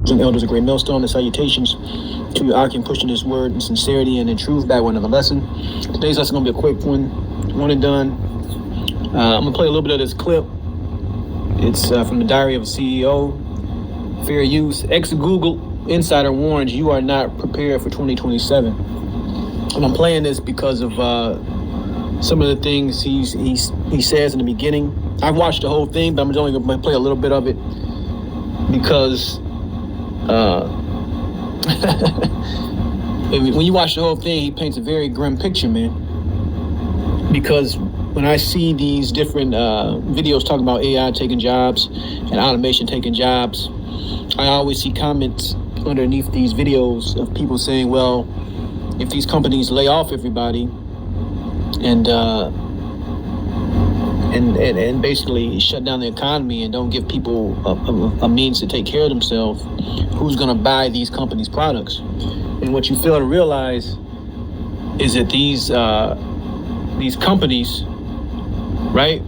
and elders, a great millstone, and salutations to your arcing pushing this word in sincerity and in truth back with another lesson. Today's lesson is going to be a quick one and done. I'm going to play a little bit of this clip. It's from the Diary of a CEO. Fair use. Ex-Google insider warns you are not prepared for 2027. And I'm playing this because of some of the things he says in the beginning. I've watched the whole thing, but I'm only going to play a little bit of it because when you watch the whole thing, he paints a very grim picture, man. Because when I see these different videos talking about AI taking jobs and automation taking jobs, I always see comments underneath these videos of people saying, well, if these companies lay off everybody and basically shut down the economy and don't give people a means to take care of themselves, who's going to buy these companies' products? And what you fail to realize is that these companies, right?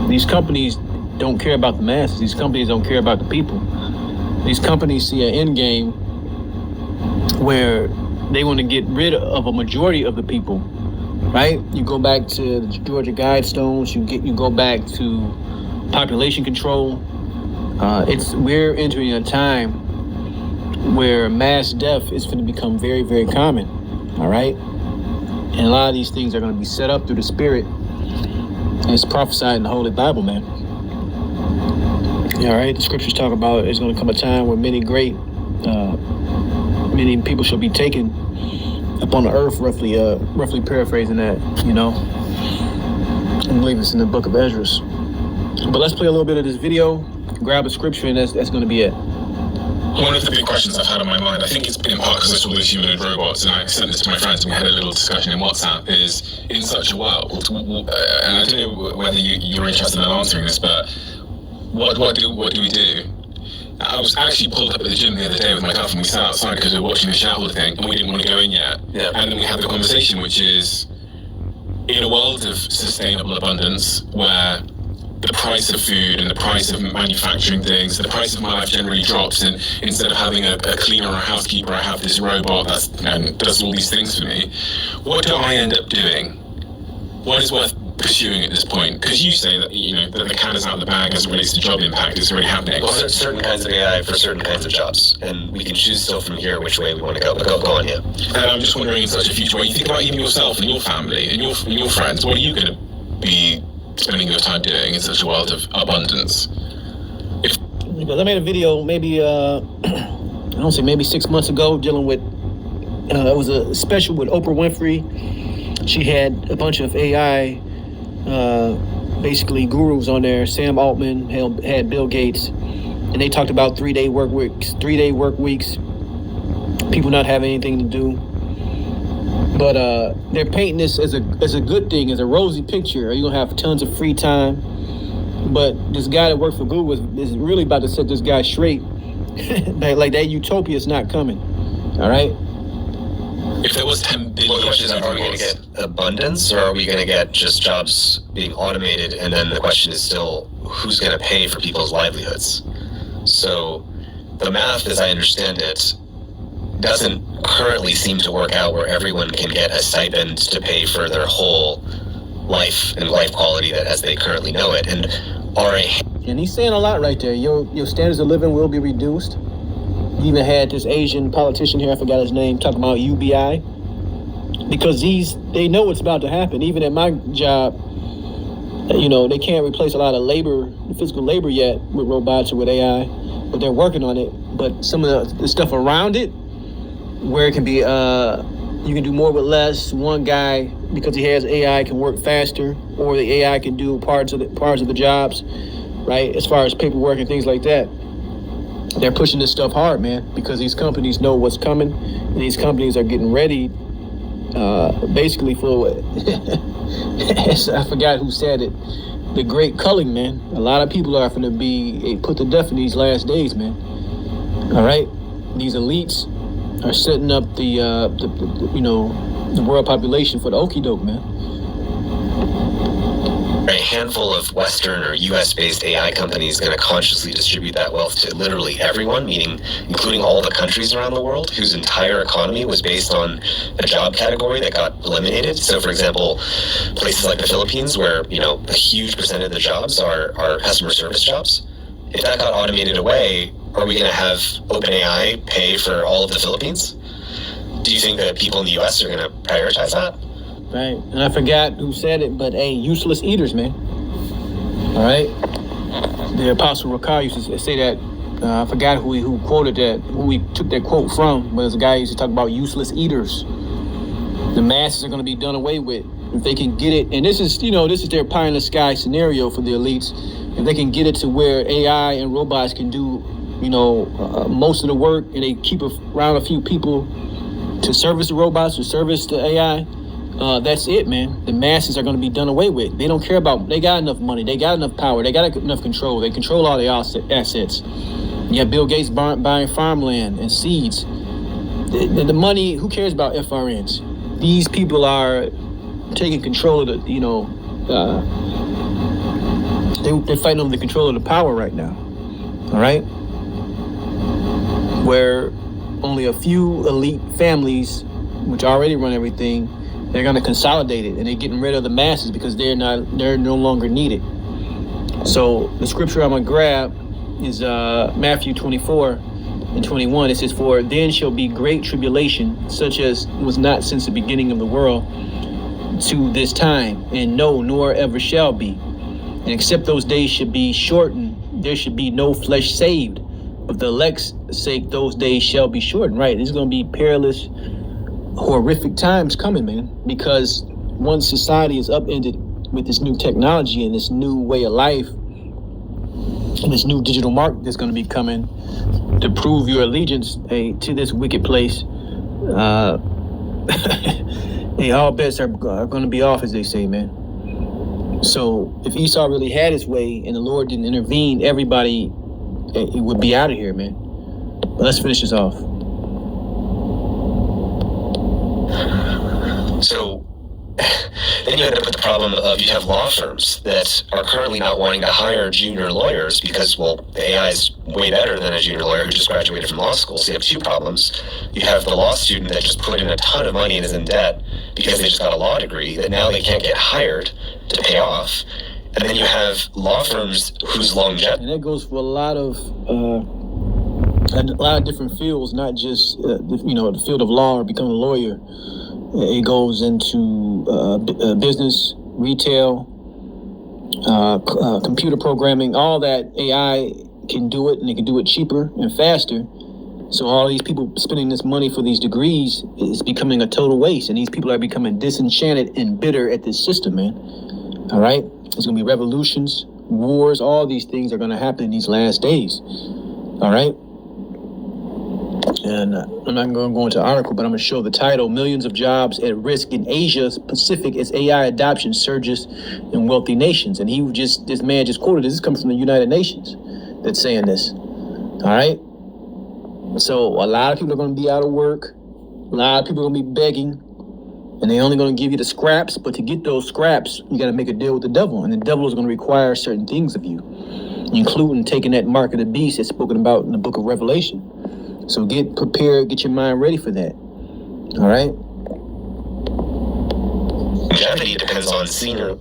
These companies don't care about the masses. These companies don't care about the people. These companies see an end game where they want to get rid of a majority of the people, right? You go back to the Georgia Guidestones. You go back to population control. We're entering a time where mass death is going to become very, very common. All right, and a lot of these things are going to be set up through the Spirit. And it's prophesied in the Holy Bible, man. All right, the scriptures talk about there's going to come a time where many people shall be taken upon the earth, roughly paraphrasing that, you know. I believe it's in the book of Ezra. But let's play a little bit of this video, grab a scripture, and that's going to be it. One of the big questions I've had on my mind, I think it's been in part because I saw these humanoid robots, and I sent this to my friends, and we had a little discussion in WhatsApp, is in such a world, and I don't know whether you're interested in answering this, but what do we do? I was actually pulled up at the gym the other day with my girlfriend. We sat outside because we were watching the shareholder thing, and we didn't want to go in yet. Yeah. And then we had the conversation, which is, in a world of sustainable abundance, where the price of food and the price of manufacturing things, the price of my life generally drops, and instead of having a cleaner or a housekeeper, I have this robot that does all these things for me. What do I end up doing? What is worth pursuing at this point? Because you say that, you know, that the cat is out of the bag as it relates to job impact. It's already happening. Well, there's certain kinds of AI for certain kinds of jobs, and we can choose still from here which way we want to go. But go on, yeah. And I'm just wondering, in such a future way, you think about even yourself and your family and your friends. What are you going to be spending your time doing in such a world of abundance? Because I made a video maybe 6 months ago dealing with it was a special with Oprah Winfrey. She had a bunch of AI basically gurus on there. Sam Altman had Bill Gates, and they talked about 3-day work weeks, people not having anything to do. But they're painting this as a good thing, as a rosy picture. You're gonna have tons of free time. But this guy that worked for Google is really about to set this guy straight. like that utopia is not coming. All right. If there was 10 billion, well, the question is, are we going to get abundance, or are we going to get just jobs being automated? And then the question is still, who's going to pay for people's livelihoods? So the math, as I understand it, doesn't currently seem to work out where everyone can get a stipend to pay for their whole life and life quality that as they currently know it. And and he's saying a lot right there. Your standards of living will be reduced. You even had this Asian politician here, I forgot his name, talking about UBI. Because they know what's about to happen. Even at my job, you know, they can't replace a lot of physical labor yet with robots or with AI, but they're working on it. But some of the stuff around it, where it can be, you can do more with less. One guy, because he has AI, can work faster, or the AI can do parts of the jobs, right? As far as paperwork and things like that. They're pushing this stuff hard, man, because these companies know what's coming, and these companies are getting ready, basically for I forgot who said it, the great culling, man. A lot of people are going to be put to death in these last days, man. All right, these elites are setting up the world population for the okie doke, man. a handful of Western or US-based AI companies going to consciously distribute that wealth to literally everyone, meaning including all the countries around the world whose entire economy was based on a job category that got eliminated. So, for example, places like the Philippines, where a huge percentage of the jobs are customer service jobs. If that got automated away, are we going to have OpenAI pay for all of the Philippines? Do you think that people in the US are going to prioritize that? Right, and I forgot who said it, but hey, useless eaters, man. All right, the Apostle Ricard used to say that. I forgot who quoted that, who he took that quote from, but there's a guy who used to talk about useless eaters. The masses are going to be done away with if they can get it, and this is their pie in the sky scenario for the elites. If they can get it to where AI and robots can do, most of the work, and they keep around a few people to service the robots or service the AI. That's it, man. The masses are going to be done away with. They don't care about. They got enough money. They got enough power. They got enough control. They control all the assets. You have Bill Gates buying farmland and seeds. The money. Who cares about FRNs? These people are taking control of the. They're fighting over the control of the power right now. All right. Where only a few elite families, which already run everything, they're going to consolidate it, and they're getting rid of the masses because they're no longer needed. So the scripture I'm going to grab is Matthew 24:21. It says, "For then shall be great tribulation, such as was not since the beginning of the world to this time, and no, nor ever shall be. And except those days should be shortened, there should be no flesh saved. Of the elect's sake, those days shall be shortened." Right? It's going to be perilous, horrific times coming, man, because once society is upended with this new technology and this new way of life and this new digital mark that's going to be coming to prove your allegiance to this wicked place, all bets are going to be off, as they say, man. So if Esau really had his way and the Lord didn't intervene, everybody it would be out of here, man. But let's finish this off. So then you end up with the problem of you have law firms that are currently not wanting to hire junior lawyers because, well, the AI is way better than a junior lawyer who just graduated from law school. So you have two problems. You have the law student that just put in a ton of money and is in debt because they just got a law degree that now they can't get hired to pay off. And then you have law firms whose longevity... And that goes for a lot of different fields, not just, the field of law or becoming a lawyer. It goes into business, retail, computer programming, all that. AI can do it, and they can do it cheaper and faster. So all these people spending this money for these degrees is becoming a total waste, and these people are becoming disenchanted and bitter at this system, man. All right? There's going to be revolutions, wars, all these things are going to happen in these last days. All right? And I'm not going to go into the article, but I'm going to show the title: "Millions of Jobs at Risk in Asia Pacific as AI Adoption Surges in Wealthy Nations." And this man just quoted this. This comes from the United Nations that's saying this. All right? So a lot of people are going to be out of work. A lot of people are going to be begging. And they're only going to give you the scraps. But to get those scraps, you got to make a deal with the devil. And the devil is going to require certain things of you, including taking that mark of the beast that's spoken about in the book of Revelation. So get prepared, get your mind ready for that. All right? Longevity depends on senior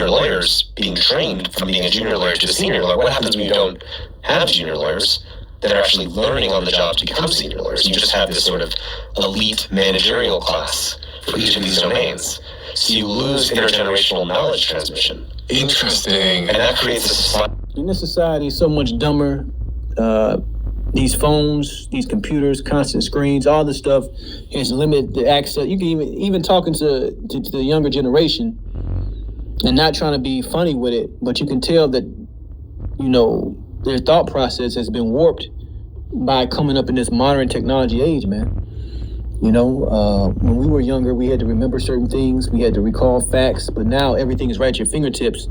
lawyers being trained from being a junior lawyer to a senior lawyer. What happens when you don't have junior lawyers that are actually learning on the job to become senior lawyers? You just have this sort of elite managerial class for each of these domains. So you lose intergenerational knowledge transmission. Interesting. And that creates a society. And this society is so much dumber. These phones, these computers, constant screens, all this stuff has limited the access. You can even talking to the younger generation and not trying to be funny with it, but you can tell that, their thought process has been warped by coming up in this modern technology age, man. When we were younger, we had to remember certain things. We had to recall facts, but now everything is right at your fingertips.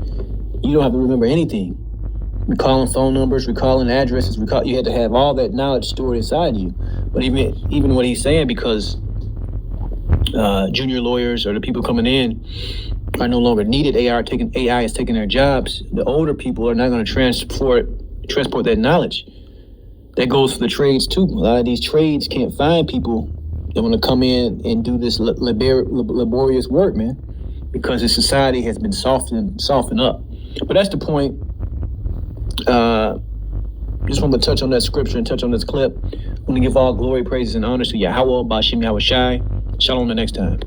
You don't have to remember anything. Recalling phone numbers, recalling addresses, you had to have all that knowledge stored inside you. But even what he's saying, because junior lawyers or the people coming in, are no longer needed. AI is taking their jobs. The older people are not going to transport that knowledge. That goes for the trades too. A lot of these trades can't find people that want to come in and do this laborious work, man, because the society has been softened up. But that's the point. Just want to touch on that scripture and touch on this clip. I want to give all glory, praises, and honors to Yahweh, Bashim Yahweh Shai. Shalom the next time.